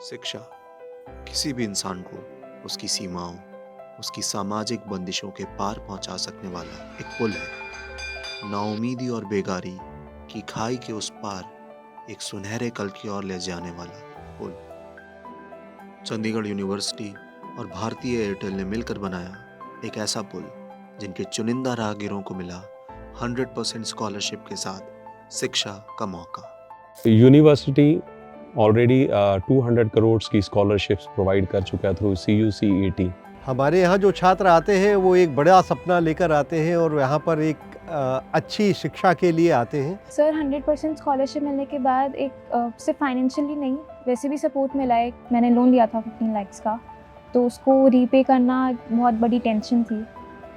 शिक्षा किसी भी इंसान को उसकी सीमाओं, उसकी सामाजिक बंदिशों के पार पहुंचा सकने वाला एक पुल है। नाउमीदी और बेगारी की खाई के उस पार एक सुनहरे कल की ओर ले जाने वाला पुल। चंडीगढ़ यूनिवर्सिटी और भारतीय एयरटेल ने मिलकर बनाया एक ऐसा पुल जिनके चुनिंदा राहगीरों को मिला 100% स्कॉलरशिप के साथ शिक्षा का मौका। यूनिवर्सिटी ऑलरेडी 200 करोड़ की स्कॉलरशिप्स प्रोवाइड कर चुका है थ्रू CUCET। हमारे यहाँ जो छात्र आते हैं वो एक बड़ा सपना लेकर आते हैं और यहाँ पर एक अच्छी शिक्षा के लिए आते हैं। सर 100% स्कॉलरशिप मिलने के बाद एक सिर्फ फाइनेंशियली नहीं वैसे भी सपोर्ट मिला है। मैंने लोन लिया था 15 लाख का, तो उसको रीपे करना बहुत बड़ी टेंशन थी।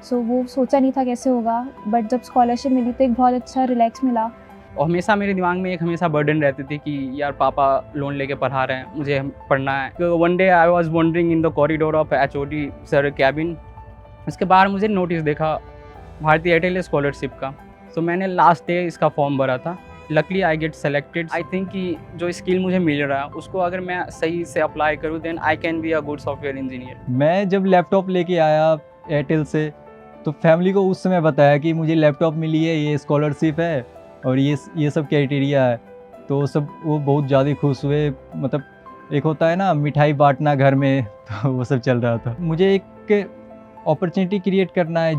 सो वो सोचा नहीं था कैसे होगा, बट जब स्कॉलरशिप मिली तो एक बहुत अच्छा रिलैक्स मिला। और हमेशा मेरे दिमाग में एक हमेशा बर्डन रहती थी कि यार पापा लोन लेके पढ़ा रहे हैं, मुझे पढ़ना है। One day I was wondering in the corridor of HOD sir cabin. उसके बाद मुझे नोटिस देखा भारतीय एयरटेल स्कॉलरशिप का, तो मैंने लास्ट डे इसका फॉर्म भरा था। Luckily I get selected. I think कि जो स्किल मुझे मिल रहा है उसको अगर मैं सही से अप्लाई करूँ then I can be a good software engineer. मैं जब लैपटॉप लेके आया एयरटेल से तो फैमिली को उस समय बताया कि मुझे लैपटॉप मिली है, ये स्कॉलरशिप है और ये सब क्राइटेरिया है, तो सब वो बहुत ज़्यादा खुश हुए। मतलब एक होता है ना मिठाई बांटना घर में, तो वो सब चल रहा था। मुझे एक अपॉर्चुनिटी क्रिएट करना है।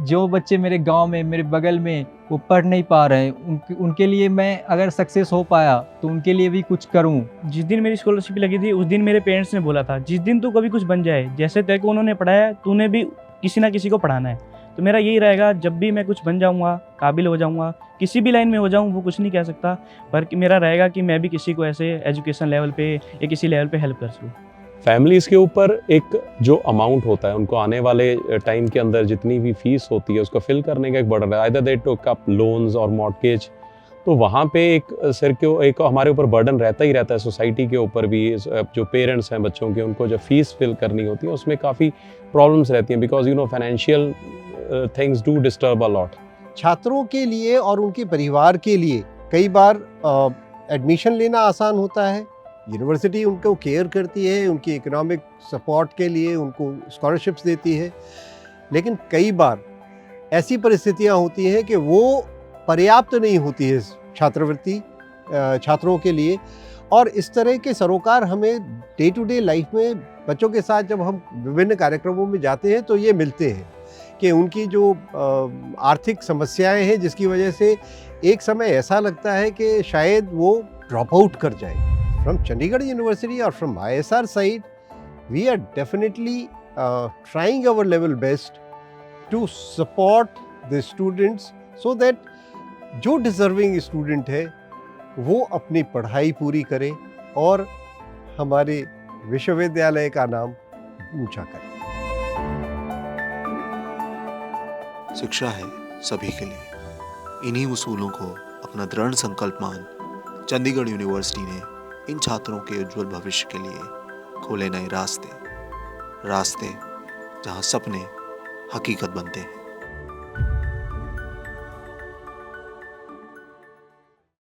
जो बच्चे मेरे गांव में, मेरे बगल में वो पढ़ नहीं पा रहे हैं, उनके लिए मैं अगर सक्सेस हो पाया तो उनके लिए भी कुछ करूं। जिस दिन मेरी स्कॉलरशिप लगी थी उस दिन मेरे पेरेंट्स ने बोला था जिस दिन तू कभी कुछ बन जाए, जैसे तेरे को उन्होंने पढ़ाया तूने भी किसी ना किसी को पढ़ाना है। तो मेरा यही रहेगा, जब भी मैं कुछ बन जाऊँगा, काबिल हो जाऊँगा, किसी भी लाइन में हो जाऊँ, वो कुछ नहीं कह सकता, पर मेरा रहेगा कि मैं भी किसी को ऐसे एजुकेशन लेवल पे या किसी लेवल पे हेल्प कर सकूँ। फैमिलीज़ के ऊपर एक जो अमाउंट होता है, उनको आने वाले टाइम के अंदर जितनी भी फीस होती है उसको फिल करने का एक बर्डन है। Either they took up loans और मॉर्टगेज, तो वहाँ पे एक सिर के एक हमारे ऊपर बर्डन रहता ही रहता है। सोसाइटी के ऊपर भी जो पेरेंट्स हैं बच्चों के, उनको जो फीस फिल करनी होती है उसमें काफ़ी प्रॉब्लम्स रहती हैं, because financial things do disturb a lot. छात्रों के लिए और उनके परिवार के लिए कई बार एडमिशन लेना आसान होता है। यूनिवर्सिटी उनको केयर करती है, उनकी इकोनॉमिक सपोर्ट के लिए उनको स्कॉलरशिप्स देती है, लेकिन कई बार ऐसी परिस्थितियां होती हैं कि वो पर्याप्त नहीं होती है छात्रवृत्ति छात्रों के लिए। और इस तरह के सरोकार हमें डे टू डे लाइफ में बच्चों के साथ जब हम विभिन्न कार्यक्रमों में जाते हैं तो ये मिलते हैं कि उनकी जो आर्थिक समस्याएं हैं जिसकी वजह से एक समय ऐसा लगता है कि शायद वो ड्रॉप आउट कर जाए। From Chandigarh University or from ISR side, we are definitely trying our level best to support the students so that जो deserving student है वो अपनी पढ़ाई पूरी करे और हमारे विश्वविद्यालय का नाम ऊंचा करे। शिक्षा है सभी के लिए। इन्हीं उसूलों को अपना दृढ़ संकल्प मान चंडीगढ़ यूनिवर्सिटी ने इन छात्रों के उज्जवल भविष्य के लिए खोले नए रास्ते जहां सपने हकीकत बनते हैं।